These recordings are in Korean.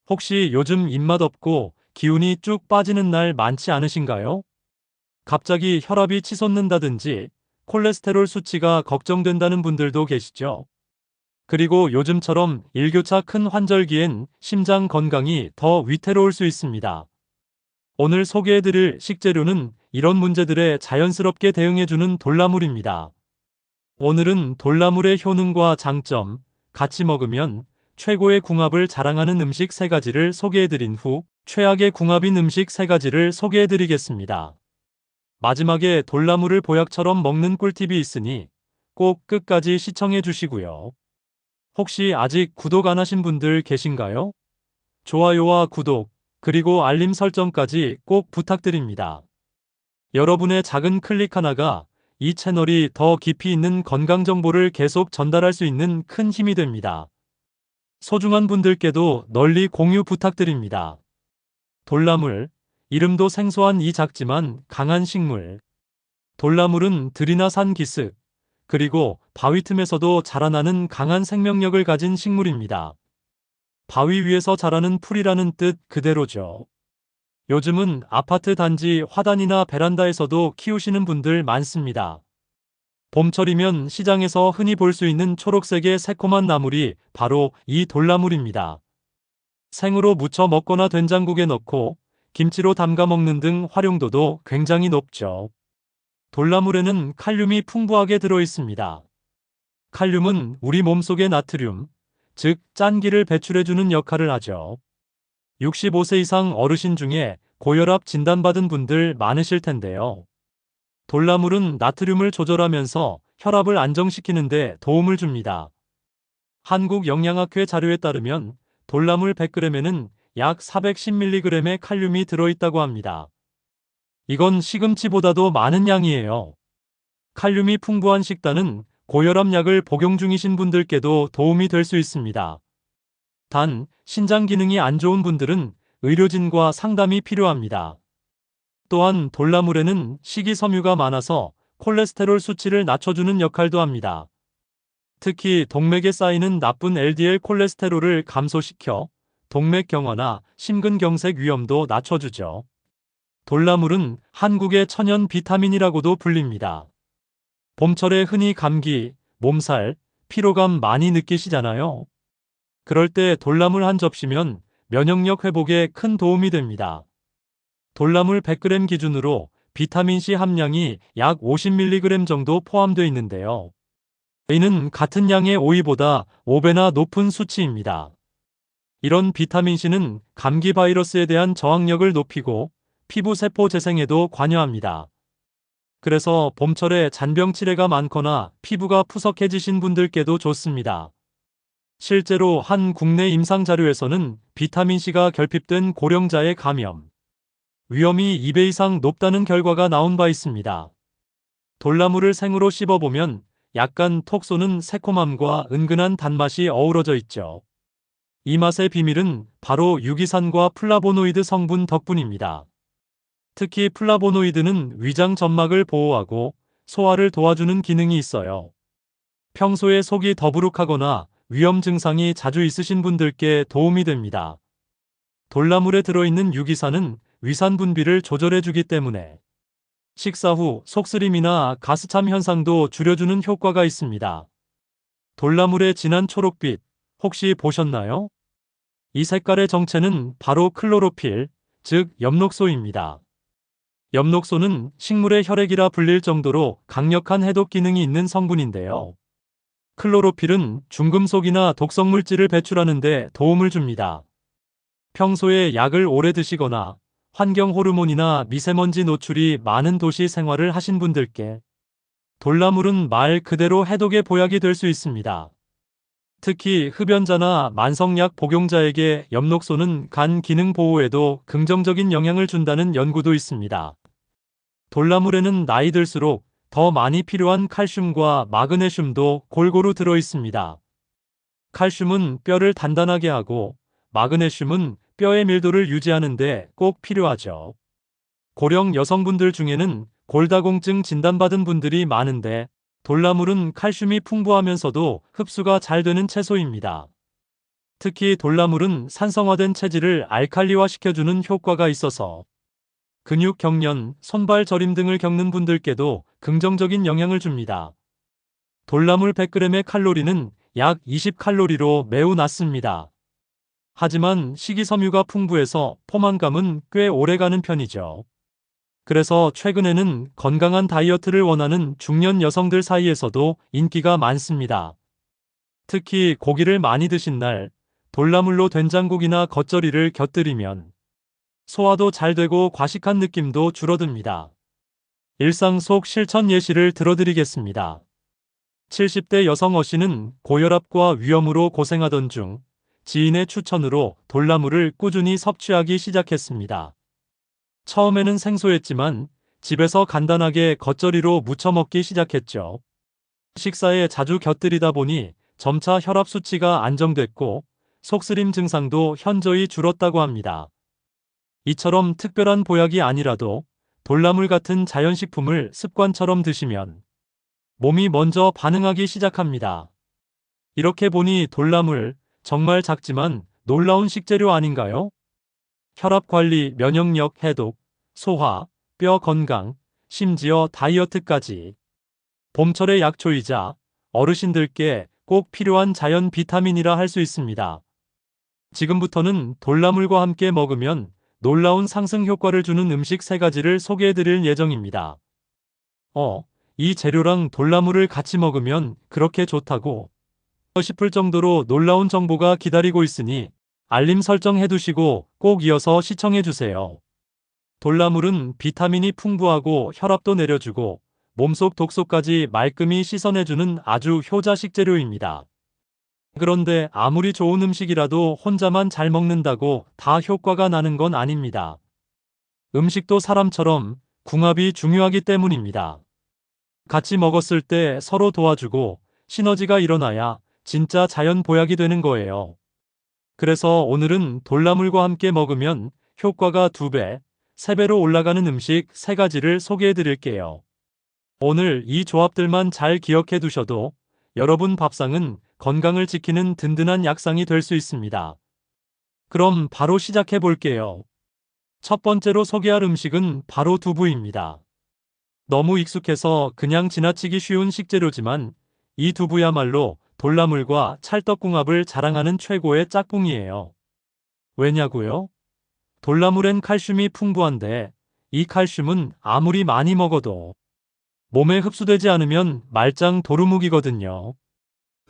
혹시 요즘 입맛 없고 기운이 쭉 빠지는 날 많지 않으신가요? 갑자기 혈압이 치솟는다든지 콜레스테롤 수치가 걱정된다는 분들도 계시죠? 그리고 요즘처럼 일교차 큰 환절기엔 심장 건강이 더 위태로울 수 있습니다. 오늘 소개해드릴 식재료는 이런 문제들에 자연스럽게 대응해주는 돌나물입니다. 오늘은 돌나물의 효능과 장점, 같이 먹으면 최고의 궁합을 자랑하는 음식 3가지를 소개해드린 후 최악의 궁합인 음식 3가지를 소개해드리겠습니다. 마지막에 돌나물을 보약처럼 먹는 꿀팁이 있으니 꼭 끝까지 시청해주시고요. 혹시 아직 구독 안 하신 분들 계신가요? 좋아요와 구독, 그리고 알림 설정까지 꼭 부탁드립니다. 여러분의 작은 클릭 하나가 이 채널이 더 깊이 있는 건강 정보를 계속 전달할 수 있는 큰 힘이 됩니다. 소중한 분들께도 널리 공유 부탁드립니다. 돌나물, 이름도 생소한 이 작지만 강한 식물. 돌나물은 들이나 산 기슭, 그리고 바위 틈에서도 자라나는 강한 생명력을 가진 식물입니다. 바위 위에서 자라는 풀이라는 뜻 그대로죠. 요즘은 아파트 단지 화단이나 베란다에서도 키우시는 분들 많습니다. 봄철이면 시장에서 흔히 볼 수 있는 초록색의 새콤한 나물이 바로 이 돌나물입니다. 생으로 무쳐 먹거나 된장국에 넣고 김치로 담가 먹는 등 활용도도 굉장히 높죠. 돌나물에는 칼륨이 풍부하게 들어 있습니다. 칼륨은 우리 몸속의 나트륨, 즉 짠기를 배출해주는 역할을 하죠. 65세 이상 어르신 중에 고혈압 진단받은 분들 많으실 텐데요. 돌나물은 나트륨을 조절하면서 혈압을 안정시키는 데 도움을 줍니다. 한국영양학회 자료에 따르면 돌나물 100g에는 약 410mg의 칼륨이 들어있다고 합니다. 이건 시금치보다도 많은 양이에요. 칼륨이 풍부한 식단은 고혈압 약을 복용 중이신 분들께도 도움이 될 수 있습니다. 단, 신장 기능이 안 좋은 분들은 의료진과 상담이 필요합니다. 또한 돌나물에는 식이섬유가 많아서 콜레스테롤 수치를 낮춰주는 역할도 합니다. 특히 동맥에 쌓이는 나쁜 LDL 콜레스테롤을 감소시켜 동맥경화나 심근경색 위험도 낮춰주죠. 돌나물은 한국의 천연 비타민이라고도 불립니다. 봄철에 흔히 감기, 몸살, 피로감 많이 느끼시잖아요. 그럴 때 돌나물 한 접시면 면역력 회복에 큰 도움이 됩니다. 돌나물 100g 기준으로 비타민C 함량이 약 50mg 정도 포함되어 있는데요. 이는 같은 양의 오이보다 5배나 높은 수치입니다. 이런 비타민C는 감기 바이러스에 대한 저항력을 높이고 피부 세포 재생에도 관여합니다. 그래서 봄철에 잔병 치레가 많거나 피부가 푸석해지신 분들께도 좋습니다. 실제로 한 국내 임상 자료에서는 비타민C가 결핍된 고령자의 감염 위험이 2배 이상 높다는 결과가 나온 바 있습니다. 돌나물을 생으로 씹어보면 약간 톡 쏘는 새콤함과 은근한 단맛이 어우러져 있죠. 이 맛의 비밀은 바로 유기산과 플라보노이드 성분 덕분입니다. 특히 플라보노이드는 위장 점막을 보호하고 소화를 도와주는 기능이 있어요. 평소에 속이 더부룩하거나 위염 증상이 자주 있으신 분들께 도움이 됩니다. 돌나물에 들어있는 유기산은 위산 분비를 조절해주기 때문에 식사 후 속쓰림이나 가스참 현상도 줄여주는 효과가 있습니다. 돌나물의 진한 초록빛 혹시 보셨나요? 이 색깔의 정체는 바로 클로로필, 즉 엽록소입니다. 엽록소는 식물의 혈액이라 불릴 정도로 강력한 해독 기능이 있는 성분인데요. 클로로필은 중금속이나 독성물질을 배출하는 데 도움을 줍니다. 평소에 약을 오래 드시거나 환경 호르몬이나 미세먼지 노출이 많은 도시 생활을 하신 분들께 돌나물은 말 그대로 해독의 보약이 될 수 있습니다. 특히 흡연자나 만성약 복용자에게 엽록소는 간 기능 보호에도 긍정적인 영향을 준다는 연구도 있습니다. 돌나물에는 나이 들수록 더 많이 필요한 칼슘과 마그네슘도 골고루 들어 있습니다. 칼슘은 뼈를 단단하게 하고 마그네슘은 뼈의 밀도를 유지하는 데 꼭 필요하죠. 고령 여성분들 중에는 골다공증 진단받은 분들이 많은데 돌나물은 칼슘이 풍부하면서도 흡수가 잘 되는 채소입니다. 특히 돌나물은 산성화된 체질을 알칼리화시켜주는 효과가 있어서 근육 경련, 손발 저림 등을 겪는 분들께도 긍정적인 영향을 줍니다. 돌나물 100g의 칼로리는 약 20칼로리로 매우 낮습니다. 하지만 식이섬유가 풍부해서 포만감은 꽤 오래가는 편이죠. 그래서 최근에는 건강한 다이어트를 원하는 중년 여성들 사이에서도 인기가 많습니다. 특히 고기를 많이 드신 날, 돌나물로 된장국이나 겉절이를 곁들이면 소화도 잘 되고 과식한 느낌도 줄어듭니다. 일상 속 실천 예시를 들어드리겠습니다. 70대 여성 어씨는 고혈압과 위염으로 고생하던 중 지인의 추천으로 돌나물을 꾸준히 섭취하기 시작했습니다. 처음에는 생소했지만 집에서 간단하게 겉절이로 무쳐 먹기 시작했죠. 식사에 자주 곁들이다 보니 점차 혈압 수치가 안정됐고 속쓰림 증상도 현저히 줄었다고 합니다. 이처럼 특별한 보약이 아니라도 돌나물 같은 자연식품을 습관처럼 드시면 몸이 먼저 반응하기 시작합니다. 이렇게 보니 돌나물 정말 작지만 놀라운 식재료 아닌가요? 혈압 관리, 면역력 해독, 소화, 뼈 건강, 심지어 다이어트까지 봄철의 약초이자 어르신들께 꼭 필요한 자연 비타민이라 할 수 있습니다. 지금부터는 돌나물과 함께 먹으면 놀라운 상승 효과를 주는 음식 3가지를 소개해 드릴 예정입니다. 이 재료랑 돌나물을 같이 먹으면 그렇게 좋다고 싶을 정도로 놀라운 정보가 기다리고 있으니 알림 설정 해두시고 꼭 이어서 시청해주세요. 돌나물은 비타민이 풍부하고 혈압도 내려주고 몸속 독소까지 말끔히 씻어내주는 아주 효자 식재료입니다. 그런데 아무리 좋은 음식이라도 혼자만 잘 먹는다고 다 효과가 나는 건 아닙니다. 음식도 사람처럼 궁합이 중요하기 때문입니다. 같이 먹었을 때 서로 도와주고 시너지가 일어나야 진짜 자연 보약이 되는 거예요. 그래서 오늘은 돌나물과 함께 먹으면 효과가 2배, 3배로 올라가는 음식 3가지를 소개해 드릴게요. 오늘 이 조합들만 잘 기억해 두셔도 여러분 밥상은 건강을 지키는 든든한 약상이 될 수 있습니다. 그럼 바로 시작해 볼게요. 첫 번째로 소개할 음식은 바로 두부입니다. 너무 익숙해서 그냥 지나치기 쉬운 식재료지만 이 두부야말로 돌나물과 찰떡궁합을 자랑하는 최고의 짝꿍이에요. 왜냐고요? 돌나물엔 칼슘이 풍부한데 이 칼슘은 아무리 많이 먹어도 몸에 흡수되지 않으면 말짱 도루묵이거든요.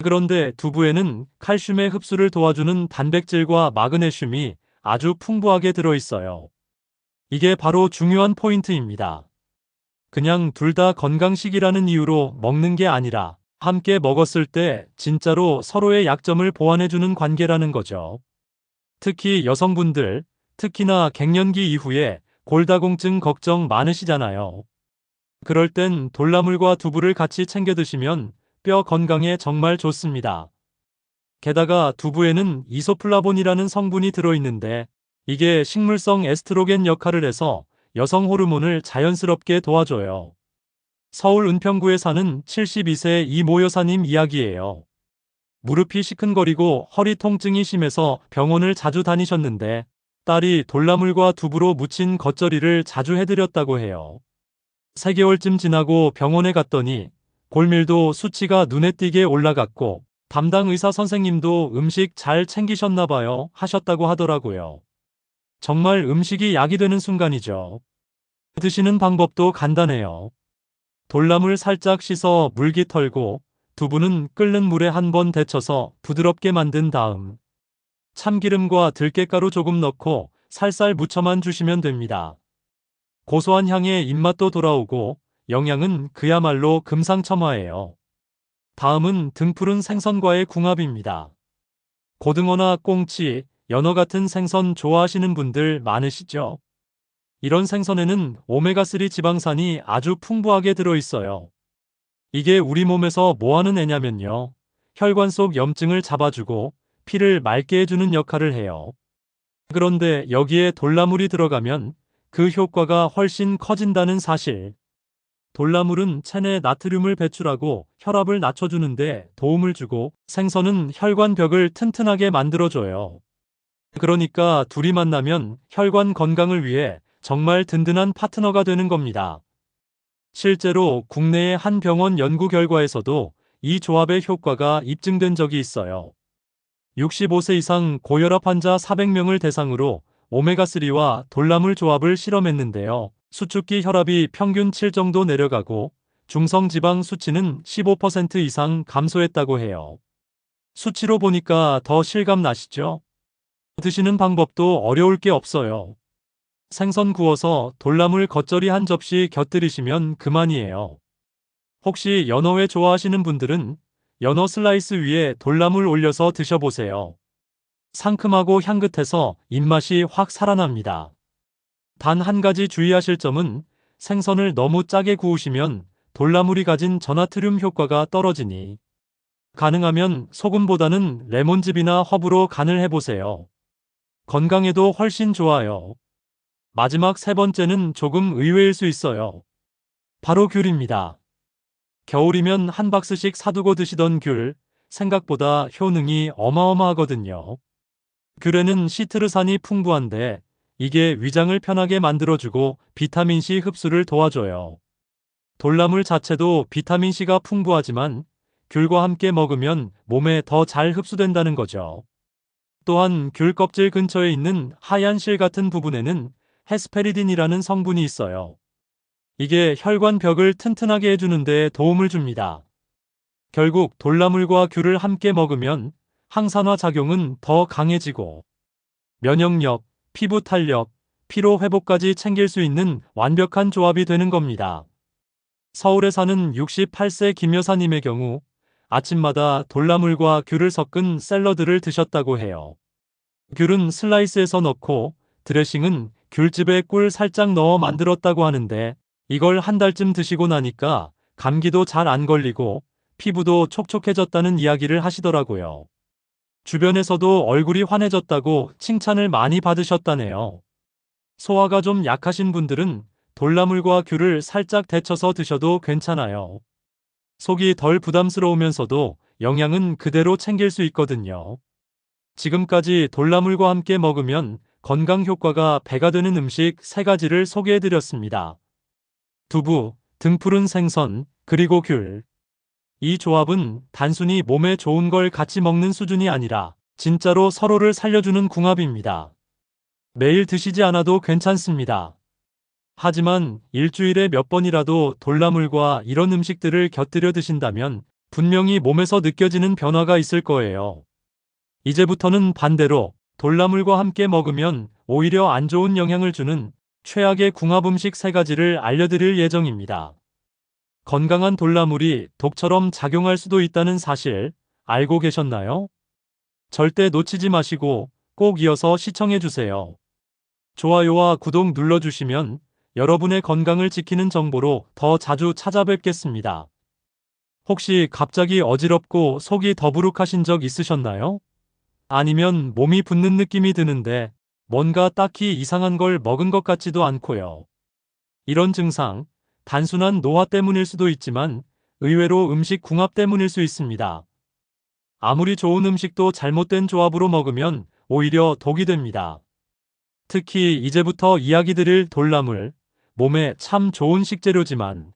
그런데 두부에는 칼슘의 흡수를 도와주는 단백질과 마그네슘이 아주 풍부하게 들어있어요. 이게 바로 중요한 포인트입니다. 그냥 둘 다 건강식이라는 이유로 먹는 게 아니라 함께 먹었을 때 진짜로 서로의 약점을 보완해주는 관계라는 거죠. 특히 여성분들, 특히나 갱년기 이후에 골다공증 걱정 많으시잖아요. 그럴 땐 돌나물과 두부를 같이 챙겨 드시면 뼈 건강에 정말 좋습니다. 게다가 두부에는 이소플라본이라는 성분이 들어있는데 이게 식물성 에스트로겐 역할을 해서 여성 호르몬을 자연스럽게 도와줘요. 서울 은평구에 사는 72세 이모 여사님 이야기예요. 무릎이 시큰거리고 허리 통증이 심해서 병원을 자주 다니셨는데 딸이 돌나물과 두부로 무친 겉절이를 자주 해드렸다고 해요. 3개월쯤 지나고 병원에 갔더니 골밀도 수치가 눈에 띄게 올라갔고 담당 의사 선생님도 음식 잘 챙기셨나 봐요 하셨다고 하더라고요. 정말 음식이 약이 되는 순간이죠. 드시는 방법도 간단해요. 돌나물 살짝 씻어 물기 털고 두부는 끓는 물에 한번 데쳐서 부드럽게 만든 다음 참기름과 들깨가루 조금 넣고 살살 무쳐만 주시면 됩니다. 고소한 향에 입맛도 돌아오고 영양은 그야말로 금상첨화예요. 다음은 등푸른 생선과의 궁합입니다. 고등어나 꽁치, 연어 같은 생선 좋아하시는 분들 많으시죠? 이런 생선에는 오메가3 지방산이 아주 풍부하게 들어있어요. 이게 우리 몸에서 뭐 하는 애냐면요. 혈관 속 염증을 잡아주고 피를 맑게 해주는 역할을 해요. 그런데 여기에 돌나물이 들어가면 그 효과가 훨씬 커진다는 사실. 돌나물은 체내 나트륨을 배출하고 혈압을 낮춰주는데 도움을 주고 생선은 혈관벽을 튼튼하게 만들어줘요. 그러니까 둘이 만나면 혈관 건강을 위해 정말 든든한 파트너가 되는 겁니다. 실제로 국내의 한 병원 연구 결과에서도 이 조합의 효과가 입증된 적이 있어요. 65세 이상 고혈압 환자 400명을 대상으로 오메가3와 돌나물 조합을 실험했는데요. 수축기 혈압이 평균 7 정도 내려가고 중성지방 수치는 15% 이상 감소했다고 해요. 수치로 보니까 더 실감 나시죠? 드시는 방법도 어려울 게 없어요. 생선 구워서 돌나물 겉절이 한 접시 곁들이시면 그만이에요. 혹시 연어회 좋아하시는 분들은 연어 슬라이스 위에 돌나물 올려서 드셔보세요. 상큼하고 향긋해서 입맛이 확 살아납니다. 단 한 가지 주의하실 점은 생선을 너무 짜게 구우시면 돌나물이 가진 전하트륨 효과가 떨어지니 가능하면 소금보다는 레몬즙이나 허브로 간을 해보세요. 건강에도 훨씬 좋아요. 마지막 세 번째는 조금 의외일 수 있어요. 바로 귤입니다. 겨울이면 한 박스씩 사두고 드시던 귤, 생각보다 효능이 어마어마하거든요. 귤에는 시트르산이 풍부한데 이게 위장을 편하게 만들어주고 비타민C 흡수를 도와줘요. 돌나물 자체도 비타민C가 풍부하지만 귤과 함께 먹으면 몸에 더 잘 흡수된다는 거죠. 또한 귤 껍질 근처에 있는 하얀 실 같은 부분에는 헤스페리딘이라는 성분이 있어요. 이게 혈관 벽을 튼튼하게 해주는 데 도움을 줍니다. 결국 돌나물과 귤을 함께 먹으면 항산화 작용은 더 강해지고 면역력, 피부 탄력, 피로 회복까지 챙길 수 있는 완벽한 조합이 되는 겁니다. 서울에 사는 68세 김 여사님의 경우 아침마다 돌나물과 귤을 섞은 샐러드를 드셨다고 해요. 귤은 슬라이스해서 넣고 드레싱은 귤즙에 꿀 살짝 넣어 만들었다고 하는데 이걸 한 달쯤 드시고 나니까 감기도 잘 안 걸리고 피부도 촉촉해졌다는 이야기를 하시더라고요. 주변에서도 얼굴이 환해졌다고 칭찬을 많이 받으셨다네요. 소화가 좀 약하신 분들은 돌나물과 귤을 살짝 데쳐서 드셔도 괜찮아요. 속이 덜 부담스러우면서도 영양은 그대로 챙길 수 있거든요. 지금까지 돌나물과 함께 먹으면 건강 효과가 배가 되는 음식 3가지를 소개해드렸습니다. 두부, 등푸른 생선, 그리고 귤. 이 조합은 단순히 몸에 좋은 걸 같이 먹는 수준이 아니라 진짜로 서로를 살려주는 궁합입니다. 매일 드시지 않아도 괜찮습니다. 하지만 일주일에 몇 번이라도 돌나물과 이런 음식들을 곁들여 드신다면 분명히 몸에서 느껴지는 변화가 있을 거예요. 이제부터는 반대로 돌나물과 함께 먹으면 오히려 안 좋은 영향을 주는 최악의 궁합 음식 3가지를 알려드릴 예정입니다. 건강한 돌나물이 독처럼 작용할 수도 있다는 사실 알고 계셨나요? 절대 놓치지 마시고 꼭 이어서 시청해주세요. 좋아요와 구독 눌러주시면 여러분의 건강을 지키는 정보로 더 자주 찾아뵙겠습니다. 혹시 갑자기 어지럽고 속이 더부룩하신 적 있으셨나요? 아니면 몸이 붓는 느낌이 드는데 뭔가 딱히 이상한 걸 먹은 것 같지도 않고요. 이런 증상, 단순한 노화 때문일 수도 있지만 의외로 음식 궁합 때문일 수 있습니다. 아무리 좋은 음식도 잘못된 조합으로 먹으면 오히려 독이 됩니다. 특히 이제부터 이야기 드릴 돌나물, 몸에 참 좋은 식재료지만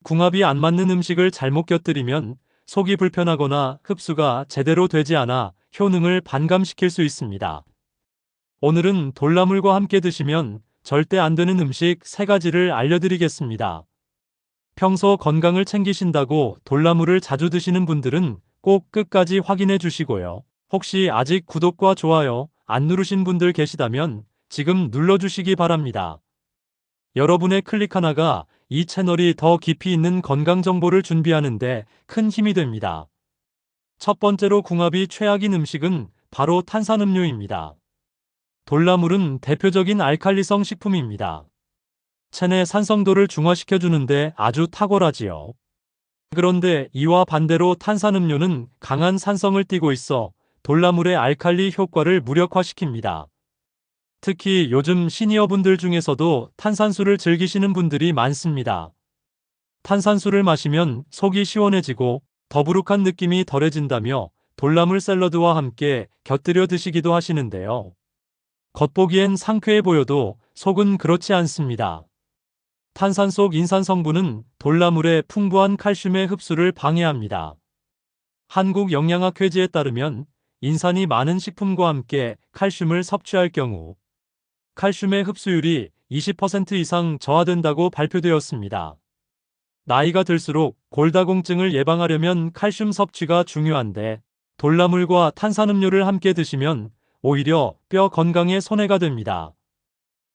궁합이 안 맞는 음식을 잘못 곁들이면 속이 불편하거나 흡수가 제대로 되지 않아 효능을 반감시킬 수 있습니다. 오늘은 돌나물과 함께 드시면 절대 안 되는 음식 3가지를 알려드리겠습니다. 평소 건강을 챙기신다고 돌나물을 자주 드시는 분들은 꼭 끝까지 확인해 주시고요. 혹시 아직 구독과 좋아요 안 누르신 분들 계시다면 지금 눌러주시기 바랍니다. 여러분의 클릭 하나가 이 채널이 더 깊이 있는 건강 정보를 준비하는데 큰 힘이 됩니다. 첫 번째로 궁합이 최악인 음식은 바로 탄산음료입니다. 돌나물은 대표적인 알칼리성 식품입니다. 체내 산성도를 중화시켜주는데 아주 탁월하지요. 그런데 이와 반대로 탄산음료는 강한 산성을 띠고 있어 돌나물의 알칼리 효과를 무력화시킵니다. 특히 요즘 시니어분들 중에서도 탄산수를 즐기시는 분들이 많습니다. 탄산수를 마시면 속이 시원해지고 더부룩한 느낌이 덜해진다며 돌나물 샐러드와 함께 곁들여 드시기도 하시는데요. 겉보기엔 상쾌해 보여도 속은 그렇지 않습니다. 탄산 속 인산 성분은 돌나물의 풍부한 칼슘의 흡수를 방해합니다. 한국영양학회지에 따르면 인산이 많은 식품과 함께 칼슘을 섭취할 경우 칼슘의 흡수율이 20% 이상 저하된다고 발표되었습니다. 나이가 들수록 골다공증을 예방하려면 칼슘 섭취가 중요한데 돌나물과 탄산음료를 함께 드시면 오히려 뼈 건강에 손해가 됩니다.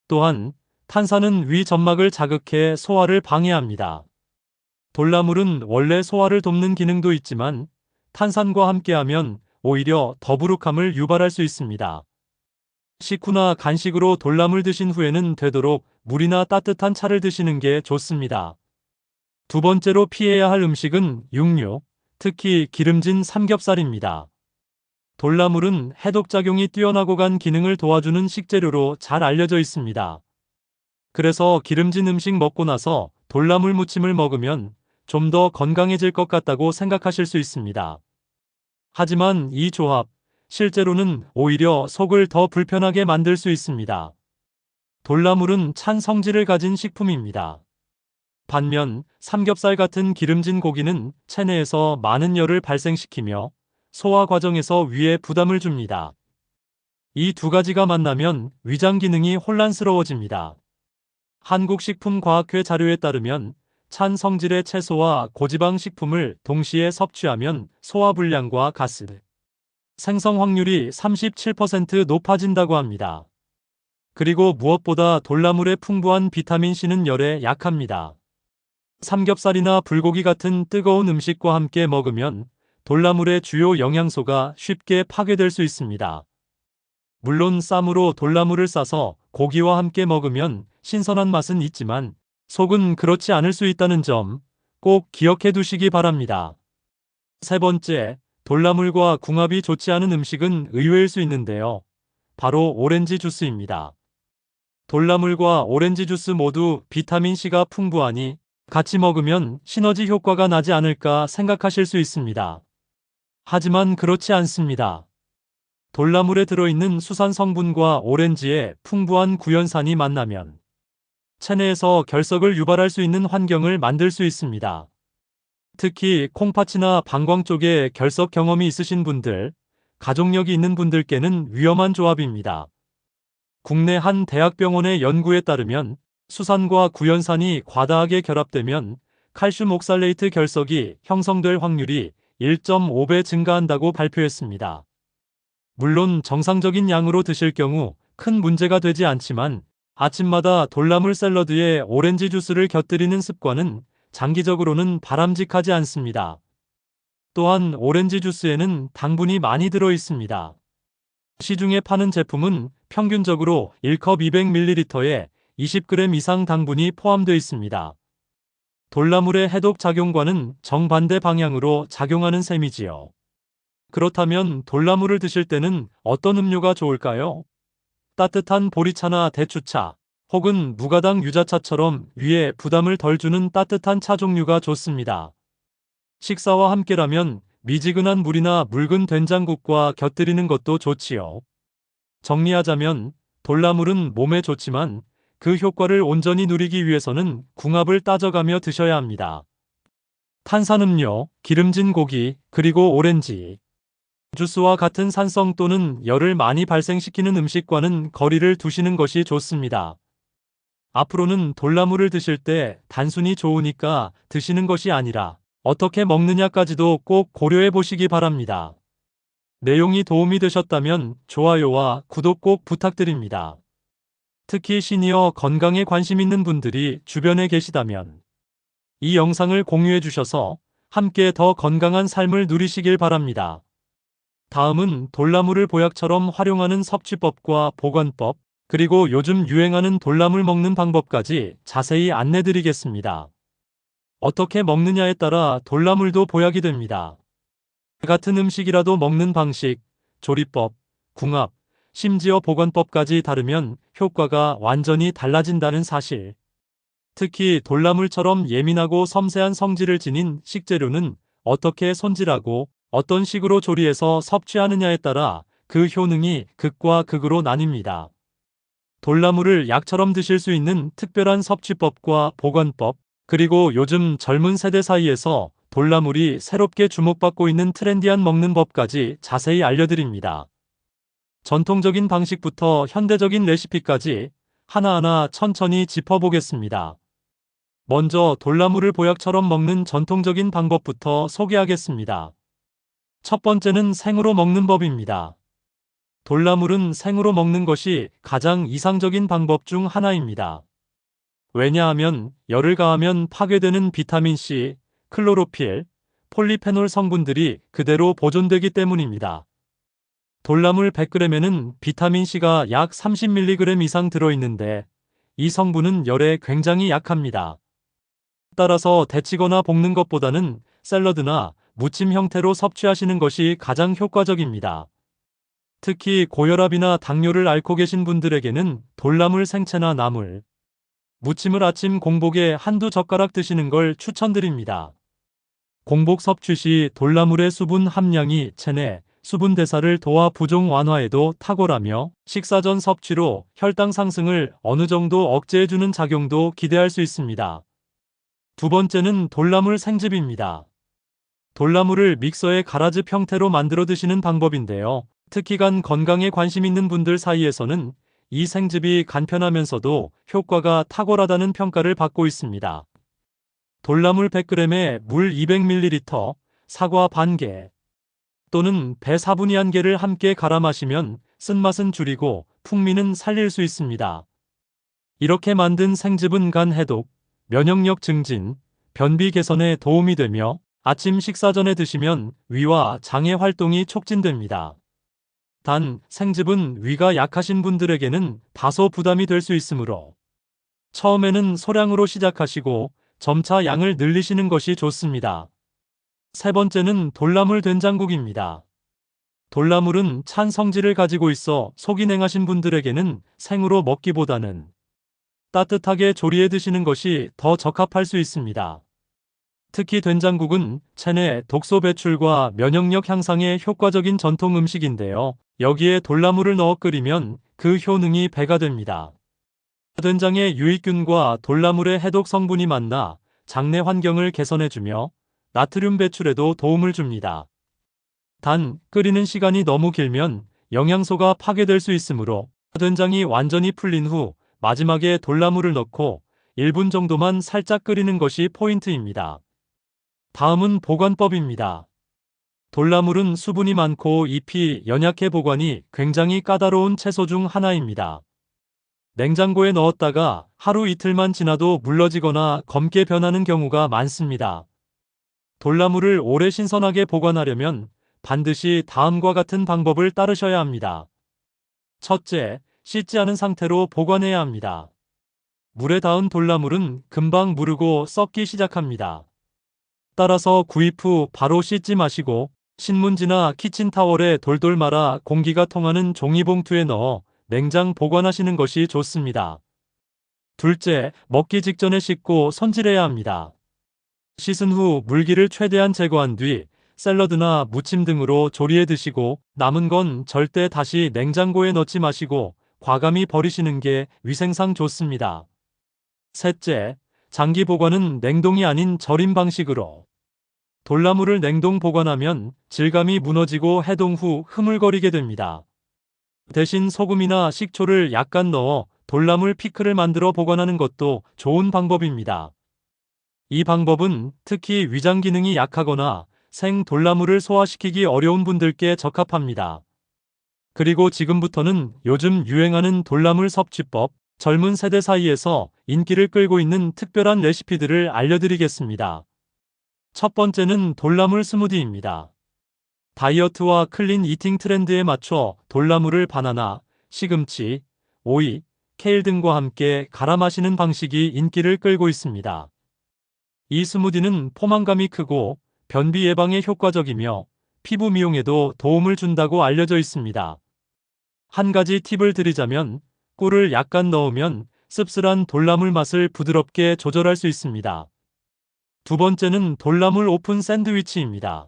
또한 탄산은 위 점막을 자극해 소화를 방해합니다. 돌나물은 원래 소화를 돕는 기능도 있지만 탄산과 함께하면 오히려 더부룩함을 유발할 수 있습니다. 식후나 간식으로 돌나물 드신 후에는 되도록 물이나 따뜻한 차를 드시는 게 좋습니다. 두 번째로 피해야 할 음식은 육류, 특히 기름진 삼겹살입니다. 돌나물은 해독작용이 뛰어나고 간 기능을 도와주는 식재료로 잘 알려져 있습니다. 그래서 기름진 음식 먹고 나서 돌나물 무침을 먹으면 좀 더 건강해질 것 같다고 생각하실 수 있습니다. 하지만 이 조합, 실제로는 오히려 속을 더 불편하게 만들 수 있습니다. 돌나물은 찬 성질을 가진 식품입니다. 반면 삼겹살 같은 기름진 고기는 체내에서 많은 열을 발생시키며 소화 과정에서 위에 부담을 줍니다. 이 두 가지가 만나면 위장 기능이 혼란스러워집니다. 한국식품과학회 자료에 따르면 찬 성질의 채소와 고지방 식품을 동시에 섭취하면 소화불량과 가스 생성 확률이 37% 높아진다고 합니다. 그리고 무엇보다 돌나물의 풍부한 비타민C는 열에 약합니다. 삼겹살이나 불고기 같은 뜨거운 음식과 함께 먹으면 돌나물의 주요 영양소가 쉽게 파괴될 수 있습니다. 물론 쌈으로 돌나물을 싸서 고기와 함께 먹으면 신선한 맛은 있지만 속은 그렇지 않을 수 있다는 점 꼭 기억해 두시기 바랍니다. 세 번째, 돌나물과 궁합이 좋지 않은 음식은 의외일 수 있는데요. 바로 오렌지 주스입니다. 돌나물과 오렌지 주스 모두 비타민C가 풍부하니 같이 먹으면 시너지 효과가 나지 않을까 생각하실 수 있습니다. 하지만 그렇지 않습니다. 돌나물에 들어있는 수산 성분과 오렌지의 풍부한 구연산이 만나면 체내에서 결석을 유발할 수 있는 환경을 만들 수 있습니다. 특히 콩팥이나 방광 쪽에 결석 경험이 있으신 분들, 가족력이 있는 분들께는 위험한 조합입니다. 국내 한 대학병원의 연구에 따르면 수산과 구연산이 과다하게 결합되면 칼슘 옥살레이트 결석이 형성될 확률이 1.5배 증가한다고 발표했습니다. 물론 정상적인 양으로 드실 경우 큰 문제가 되지 않지만 아침마다 돌나물 샐러드에 오렌지 주스를 곁들이는 습관은 장기적으로는 바람직하지 않습니다. 또한 오렌지 주스에는 당분이 많이 들어 있습니다. 시중에 파는 제품은 평균적으로 1컵 200ml에 20g 이상 당분이 포함되어 있습니다. 돌나물의 해독 작용과는 정반대 방향으로 작용하는 셈이지요. 그렇다면 돌나물을 드실 때는 어떤 음료가 좋을까요? 따뜻한 보리차나 대추차, 혹은 무가당 유자차처럼 위에 부담을 덜 주는 따뜻한 차 종류가 좋습니다. 식사와 함께라면 미지근한 물이나 묽은 된장국과 곁들이는 것도 좋지요. 정리하자면 돌나물은 몸에 좋지만 그 효과를 온전히 누리기 위해서는 궁합을 따져가며 드셔야 합니다. 탄산음료, 기름진 고기, 그리고 오렌지 주스와 같은 산성 또는 열을 많이 발생시키는 음식과는 거리를 두시는 것이 좋습니다. 앞으로는 돌나물을 드실 때 단순히 좋으니까 드시는 것이 아니라 어떻게 먹느냐까지도 꼭 고려해 보시기 바랍니다. 내용이 도움이 되셨다면 좋아요와 구독 꼭 부탁드립니다. 특히 시니어 건강에 관심 있는 분들이 주변에 계시다면 이 영상을 공유해 주셔서 함께 더 건강한 삶을 누리시길 바랍니다. 다음은 돌나물을 보약처럼 활용하는 섭취법과 보관법, 그리고 요즘 유행하는 돌나물 먹는 방법까지 자세히 안내드리겠습니다. 어떻게 먹느냐에 따라 돌나물도 보약이 됩니다. 같은 음식이라도 먹는 방식, 조리법, 궁합, 심지어 보관법까지 다르면 효과가 완전히 달라진다는 사실. 특히 돌나물처럼 예민하고 섬세한 성질을 지닌 식재료는 어떻게 손질하고 어떤 식으로 조리해서 섭취하느냐에 따라 그 효능이 극과 극으로 나뉩니다. 돌나물을 약처럼 드실 수 있는 특별한 섭취법과 보관법, 그리고 요즘 젊은 세대 사이에서 돌나물이 새롭게 주목받고 있는 트렌디한 먹는 법까지 자세히 알려드립니다. 전통적인 방식부터 현대적인 레시피까지 하나하나 천천히 짚어보겠습니다. 먼저 돌나물을 보약처럼 먹는 전통적인 방법부터 소개하겠습니다. 첫 번째는 생으로 먹는 법입니다. 돌나물은 생으로 먹는 것이 가장 이상적인 방법 중 하나입니다. 왜냐하면 열을 가하면 파괴되는 비타민C, 클로로필, 폴리페놀 성분들이 그대로 보존되기 때문입니다. 돌나물 100g에는 비타민C가 약 30mg 이상 들어있는데 이 성분은 열에 굉장히 약합니다. 따라서 데치거나 볶는 것보다는 샐러드나 무침 형태로 섭취하시는 것이 가장 효과적입니다. 특히 고혈압이나 당뇨를 앓고 계신 분들에게는 돌나물 생채나 나물, 무침을 아침 공복에 한두 젓가락 드시는 걸 추천드립니다. 공복 섭취 시 돌나물의 수분 함량이 체내 수분 대사를 도와 부종 완화에도 탁월하며 식사 전 섭취로 혈당 상승을 어느 정도 억제해주는 작용도 기대할 수 있습니다. 두 번째는 돌나물 생즙입니다. 돌나물을 믹서에 갈아즙 형태로 만들어 드시는 방법인데요. 특히 간 건강에 관심 있는 분들 사이에서는 이 생즙이 간편하면서도 효과가 탁월하다는 평가를 받고 있습니다. 돌나물 100g에 물 200ml, 사과 반개 또는 배 4분의 1개를 함께 갈아 마시면 쓴맛은 줄이고 풍미는 살릴 수 있습니다. 이렇게 만든 생즙은 간 해독, 면역력 증진, 변비 개선에 도움이 되며 아침 식사 전에 드시면 위와 장의 활동이 촉진됩니다. 단, 생즙은 위가 약하신 분들에게는 다소 부담이 될 수 있으므로 처음에는 소량으로 시작하시고 점차 양을 늘리시는 것이 좋습니다. 세 번째는 돌나물 된장국입니다. 돌나물은 찬 성질을 가지고 있어 속이 냉하신 분들에게는 생으로 먹기보다는 따뜻하게 조리해 드시는 것이 더 적합할 수 있습니다. 특히 된장국은 체내 독소 배출과 면역력 향상에 효과적인 전통 음식인데요. 여기에 돌나물을 넣어 끓이면 그 효능이 배가 됩니다. 된장의 유익균과 돌나물의 해독 성분이 만나 장내 환경을 개선해주며 나트륨 배출에도 도움을 줍니다. 단, 끓이는 시간이 너무 길면 영양소가 파괴될 수 있으므로 된장이 완전히 풀린 후 마지막에 돌나물을 넣고 1분 정도만 살짝 끓이는 것이 포인트입니다. 다음은 보관법입니다. 돌나물은 수분이 많고 잎이 연약해 보관이 굉장히 까다로운 채소 중 하나입니다. 냉장고에 넣었다가 하루 이틀만 지나도 물러지거나 검게 변하는 경우가 많습니다. 돌나물을 오래 신선하게 보관하려면 반드시 다음과 같은 방법을 따르셔야 합니다. 첫째, 씻지 않은 상태로 보관해야 합니다. 물에 닿은 돌나물은 금방 무르고 썩기 시작합니다. 따라서 구입 후 바로 씻지 마시고 신문지나 키친타월에 돌돌 말아 공기가 통하는 종이봉투에 넣어 냉장 보관하시는 것이 좋습니다. 둘째, 먹기 직전에 씻고 손질해야 합니다. 씻은 후 물기를 최대한 제거한 뒤 샐러드나 무침 등으로 조리해 드시고 남은 건 절대 다시 냉장고에 넣지 마시고 과감히 버리시는 게 위생상 좋습니다. 셋째, 장기 보관은 냉동이 아닌 절임 방식으로. 돌나물을 냉동 보관하면 질감이 무너지고 해동 후 흐물거리게 됩니다. 대신 소금이나 식초를 약간 넣어 돌나물 피클을 만들어 보관하는 것도 좋은 방법입니다. 이 방법은 특히 위장 기능이 약하거나 생 돌나물을 소화시키기 어려운 분들께 적합합니다. 그리고 지금부터는 요즘 유행하는 돌나물 섭취법, 젊은 세대 사이에서 인기를 끌고 있는 특별한 레시피들을 알려드리겠습니다. 첫 번째는 돌나물 스무디입니다. 다이어트와 클린 이팅 트렌드에 맞춰 돌나물을 바나나, 시금치, 오이, 케일 등과 함께 갈아 마시는 방식이 인기를 끌고 있습니다. 이 스무디는 포만감이 크고 변비 예방에 효과적이며 피부 미용에도 도움을 준다고 알려져 있습니다. 한 가지 팁을 드리자면 꿀을 약간 넣으면 씁쓸한 돌나물 맛을 부드럽게 조절할 수 있습니다. 두 번째는 돌나물 오픈 샌드위치입니다.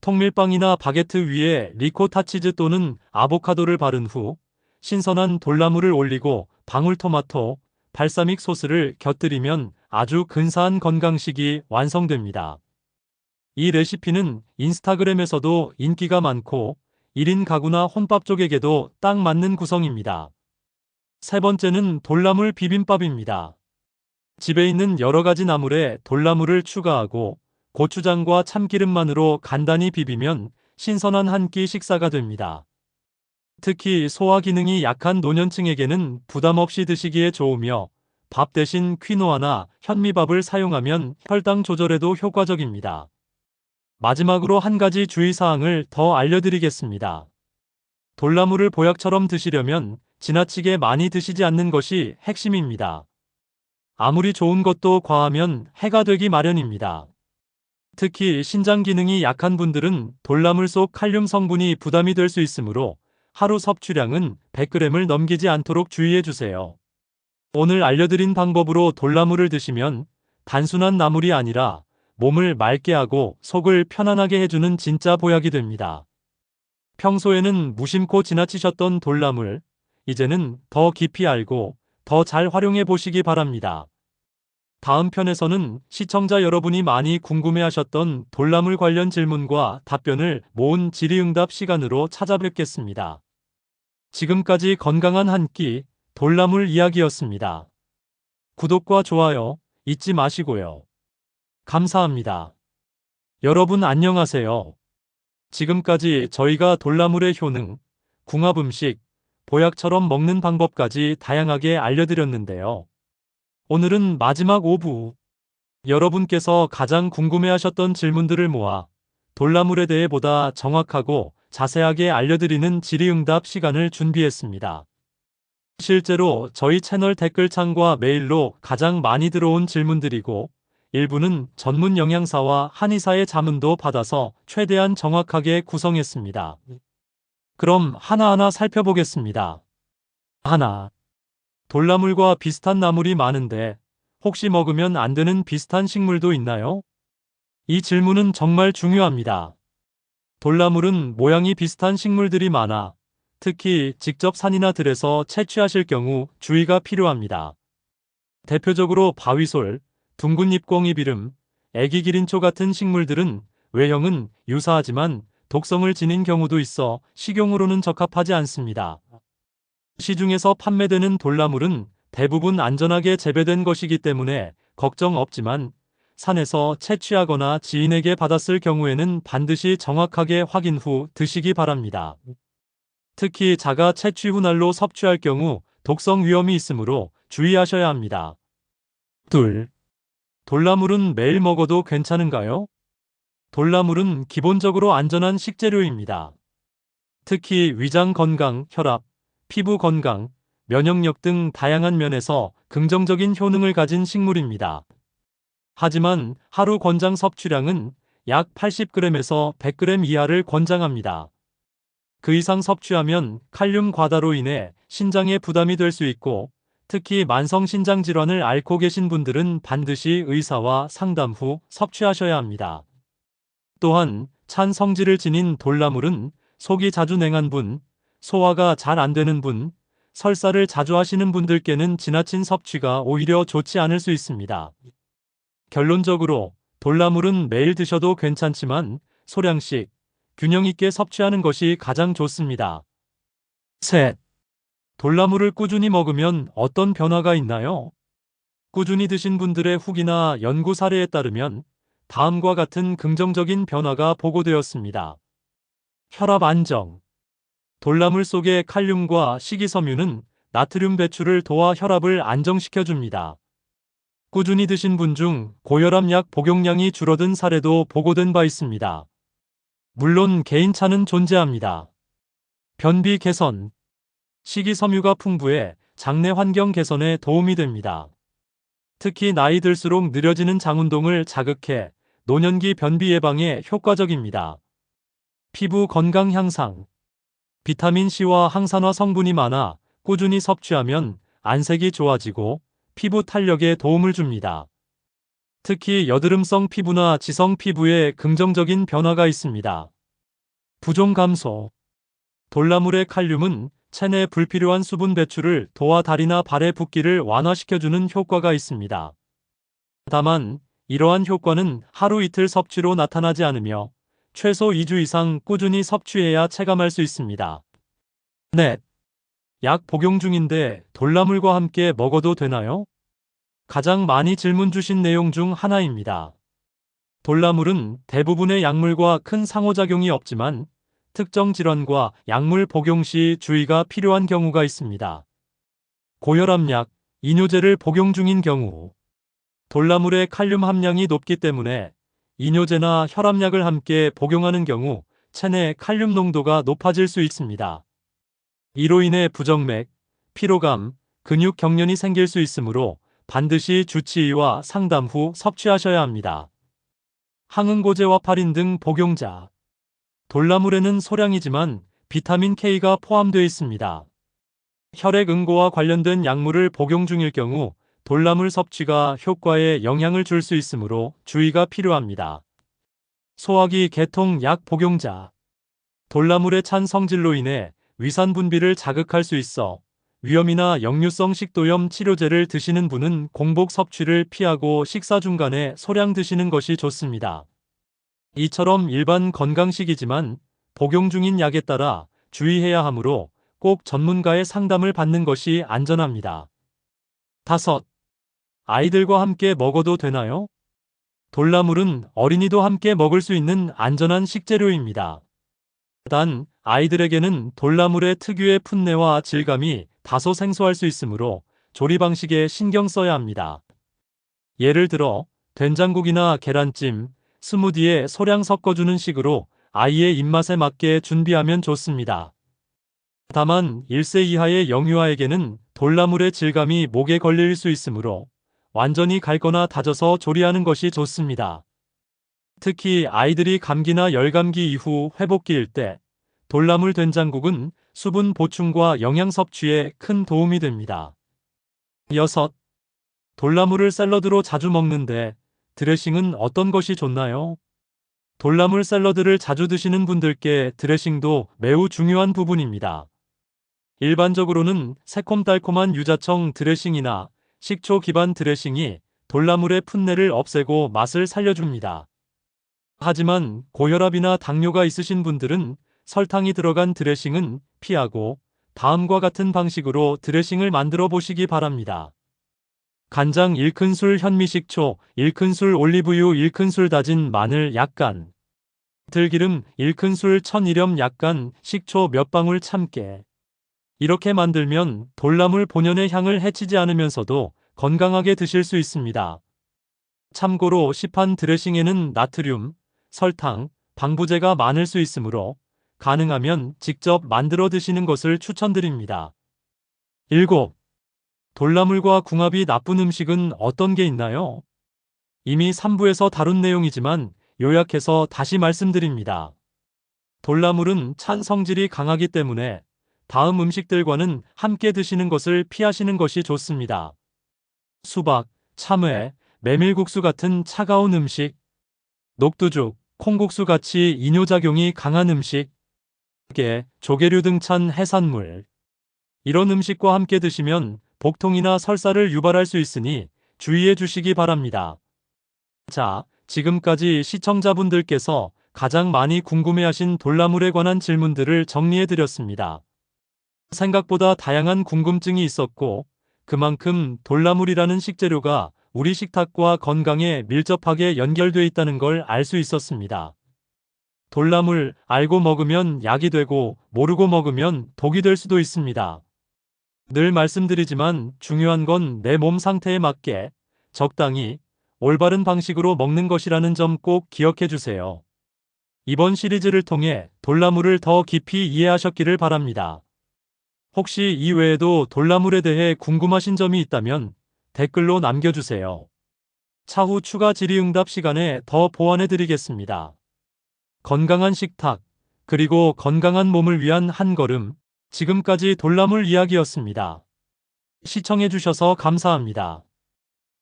통밀빵이나 바게트 위에 리코타 치즈 또는 아보카도를 바른 후 신선한 돌나물을 올리고 방울토마토, 발사믹 소스를 곁들이면 아주 근사한 건강식이 완성됩니다. 이 레시피는 인스타그램에서도 인기가 많고 1인 가구나 혼밥족에게도 딱 맞는 구성입니다. 세 번째는 돌나물 비빔밥입니다. 집에 있는 여러 가지 나물에 돌나물을 추가하고 고추장과 참기름만으로 간단히 비비면 신선한 한 끼 식사가 됩니다. 특히 소화 기능이 약한 노년층에게는 부담 없이 드시기에 좋으며 밥 대신 퀴노아나 현미밥을 사용하면 혈당 조절에도 효과적입니다. 마지막으로 한 가지 주의사항을 더 알려드리겠습니다. 돌나물을 보약처럼 드시려면 지나치게 많이 드시지 않는 것이 핵심입니다. 아무리 좋은 것도 과하면 해가 되기 마련입니다. 특히 신장 기능이 약한 분들은 돌나물 속 칼륨 성분이 부담이 될 수 있으므로 하루 섭취량은 100g을 넘기지 않도록 주의해 주세요. 오늘 알려드린 방법으로 돌나물을 드시면 단순한 나물이 아니라 몸을 맑게 하고 속을 편안하게 해주는 진짜 보약이 됩니다. 평소에는 무심코 지나치셨던 돌나물, 이제는 더 깊이 알고 더 잘 활용해 보시기 바랍니다. 다음 편에서는 시청자 여러분이 많이 궁금해하셨던 돌나물 관련 질문과 답변을 모은 질의응답 시간으로 찾아뵙겠습니다. 지금까지 건강한 한 끼 돌나물 이야기였습니다. 구독과 좋아요 잊지 마시고요. 감사합니다. 여러분 안녕하세요. 지금까지 저희가 돌나물의 효능, 궁합 음식, 보약처럼 먹는 방법까지 다양하게 알려드렸는데요. 오늘은 마지막 5부. 여러분께서 가장 궁금해하셨던 질문들을 모아 돌나물에 대해 보다 정확하고 자세하게 알려드리는 질의응답 시간을 준비했습니다. 실제로 저희 채널 댓글창과 메일로 가장 많이 들어온 질문들이고 일부는 전문 영양사와 한의사의 자문도 받아서 최대한 정확하게 구성했습니다. 그럼 하나하나 살펴보겠습니다. 하나. 돌나물과 비슷한 나물이 많은데 혹시 먹으면 안 되는 비슷한 식물도 있나요? 이 질문은 정말 중요합니다. 돌나물은 모양이 비슷한 식물들이 많아 특히 직접 산이나 들에서 채취하실 경우 주의가 필요합니다. 대표적으로 바위솔, 둥근 잎꽁이비름, 애기기린초 같은 식물들은 외형은 유사하지만 독성을 지닌 경우도 있어 식용으로는 적합하지 않습니다. 시중에서 판매되는 돌나물은 대부분 안전하게 재배된 것이기 때문에 걱정 없지만 산에서 채취하거나 지인에게 받았을 경우에는 반드시 정확하게 확인 후 드시기 바랍니다. 특히 자가 채취 후 날로 섭취할 경우 독성 위험이 있으므로 주의하셔야 합니다. 둘. 돌나물은 매일 먹어도 괜찮은가요? 돌나물은 기본적으로 안전한 식재료입니다. 특히 위장 건강, 혈압, 피부 건강, 면역력 등 다양한 면에서 긍정적인 효능을 가진 식물입니다. 하지만 하루 권장 섭취량은 약 80g에서 100g 이하를 권장합니다. 그 이상 섭취하면 칼륨 과다로 인해 신장에 부담이 될 수 있고 특히 만성신장 질환을 앓고 계신 분들은 반드시 의사와 상담 후 섭취하셔야 합니다. 또한 찬 성질을 지닌 돌나물은 속이 자주 냉한 분, 소화가 잘 안 되는 분, 설사를 자주 하시는 분들께는 지나친 섭취가 오히려 좋지 않을 수 있습니다. 결론적으로 돌나물은 매일 드셔도 괜찮지만 소량씩 균형 있게 섭취하는 것이 가장 좋습니다. 셋. 돌나물을 꾸준히 먹으면 어떤 변화가 있나요? 꾸준히 드신 분들의 후기나 연구 사례에 따르면 다음과 같은 긍정적인 변화가 보고되었습니다. 혈압 안정. 돌나물 속의 칼륨과 식이섬유는 나트륨 배출을 도와 혈압을 안정시켜줍니다. 꾸준히 드신 분 중 고혈압 약 복용량이 줄어든 사례도 보고된 바 있습니다. 물론 개인차는 존재합니다. 변비 개선. 식이섬유가 풍부해 장내 환경 개선에 도움이 됩니다. 특히 나이 들수록 느려지는 장운동을 자극해 노년기 변비 예방에 효과적입니다. 피부 건강 향상. 비타민C와 항산화 성분이 많아 꾸준히 섭취하면 안색이 좋아지고 피부 탄력에 도움을 줍니다. 특히 여드름성 피부나 지성 피부에 긍정적인 변화가 있습니다. 부종 감소. 돌나물의 칼륨은 체내 불필요한 수분 배출을 도와 다리나 발의 붓기를 완화시켜주는 효과가 있습니다. 다만 이러한 효과는 하루 이틀 섭취로 나타나지 않으며 최소 2주 이상 꾸준히 섭취해야 체감할 수 있습니다. 넷. 약 복용 중인데 돌나물과 함께 먹어도 되나요? 가장 많이 질문 주신 내용 중 하나입니다. 돌나물은 대부분의 약물과 큰 상호작용이 없지만 특정 질환과 약물 복용 시 주의가 필요한 경우가 있습니다. 고혈압약, 이뇨제를 복용 중인 경우. 돌나물의 칼륨 함량이 높기 때문에 이뇨제나 혈압약을 함께 복용하는 경우 체내 칼륨 농도가 높아질 수 있습니다. 이로 인해 부정맥, 피로감, 근육 경련이 생길 수 있으므로 반드시 주치의와 상담 후 섭취하셔야 합니다. 항응고제와 파린 등 복용자. 돌나물에는 소량이지만 비타민 K가 포함되어 있습니다. 혈액 응고와 관련된 약물을 복용 중일 경우 돌나물 섭취가 효과에 영향을 줄 수 있으므로 주의가 필요합니다. 소화기 개통 약 복용자. 돌나물의 찬 성질로 인해 위산 분비를 자극할 수 있어 위염이나 역류성 식도염 치료제를 드시는 분은 공복 섭취를 피하고 식사 중간에 소량 드시는 것이 좋습니다. 이처럼 일반 건강식이지만 복용 중인 약에 따라 주의해야 하므로 꼭 전문가의 상담을 받는 것이 안전합니다. 5. 아이들과 함께 먹어도 되나요? 돌나물은 어린이도 함께 먹을 수 있는 안전한 식재료입니다. 단, 아이들에게는 돌나물의 특유의 풋내와 질감이 다소 생소할 수 있으므로 조리 방식에 신경 써야 합니다. 예를 들어, 된장국이나 계란찜, 스무디에 소량 섞어주는 식으로 아이의 입맛에 맞게 준비하면 좋습니다. 다만 1세 이하의 영유아에게는 돌나물의 질감이 목에 걸릴 수 있으므로 완전히 갈거나 다져서 조리하는 것이 좋습니다. 특히 아이들이 감기나 열감기 이후 회복기일 때 돌나물 된장국은 수분 보충과 영양 섭취에 큰 도움이 됩니다. 6. 돌나물을 샐러드로 자주 먹는데 드레싱은 어떤 것이 좋나요? 돌나물 샐러드를 자주 드시는 분들께 드레싱도 매우 중요한 부분입니다. 일반적으로는 새콤달콤한 유자청 드레싱이나 식초 기반 드레싱이 돌나물의 풋내를 없애고 맛을 살려줍니다. 하지만 고혈압이나 당뇨가 있으신 분들은 설탕이 들어간 드레싱은 피하고 다음과 같은 방식으로 드레싱을 만들어 보시기 바랍니다. 간장 1큰술, 현미식초 1큰술, 올리브유 1큰술, 다진 마늘 약간, 들기름 1큰술, 천일염 약간, 식초 몇 방울, 참깨. 이렇게 만들면 돌나물 본연의 향을 해치지 않으면서도 건강하게 드실 수 있습니다. 참고로 시판 드레싱에는 나트륨, 설탕, 방부제가 많을 수 있으므로 가능하면 직접 만들어 드시는 것을 추천드립니다. 7. 돌나물과 궁합이 나쁜 음식은 어떤 게 있나요? 이미 3부에서 다룬 내용이지만 요약해서 다시 말씀드립니다. 돌나물은 찬 성질이 강하기 때문에 다음 음식들과는 함께 드시는 것을 피하시는 것이 좋습니다. 수박, 참외, 메밀국수 같은 차가운 음식, 녹두죽, 콩국수 같이 이뇨작용이 강한 음식, 게, 조개류 등 찬 해산물. 이런 음식과 함께 드시면 복통이나 설사를 유발할 수 있으니 주의해 주시기 바랍니다. 자, 지금까지 시청자분들께서 가장 많이 궁금해하신 돌나물에 관한 질문들을 정리해 드렸습니다. 생각보다 다양한 궁금증이 있었고 그만큼 돌나물이라는 식재료가 우리 식탁과 건강에 밀접하게 연결되어 있다는 걸 알 수 있었습니다. 돌나물 알고 먹으면 약이 되고 모르고 먹으면 독이 될 수도 있습니다. 늘 말씀드리지만 중요한 건 내 몸 상태에 맞게 적당히 올바른 방식으로 먹는 것이라는 점 꼭 기억해 주세요. 이번 시리즈를 통해 돌나물을 더 깊이 이해하셨기를 바랍니다. 혹시 이 외에도 돌나물에 대해 궁금하신 점이 있다면 댓글로 남겨주세요. 차후 추가 질의응답 시간에 더 보완해 드리겠습니다. 건강한 식탁, 그리고 건강한 몸을 위한 한 걸음. 지금까지 돌나물 이야기였습니다. 시청해주셔서 감사합니다.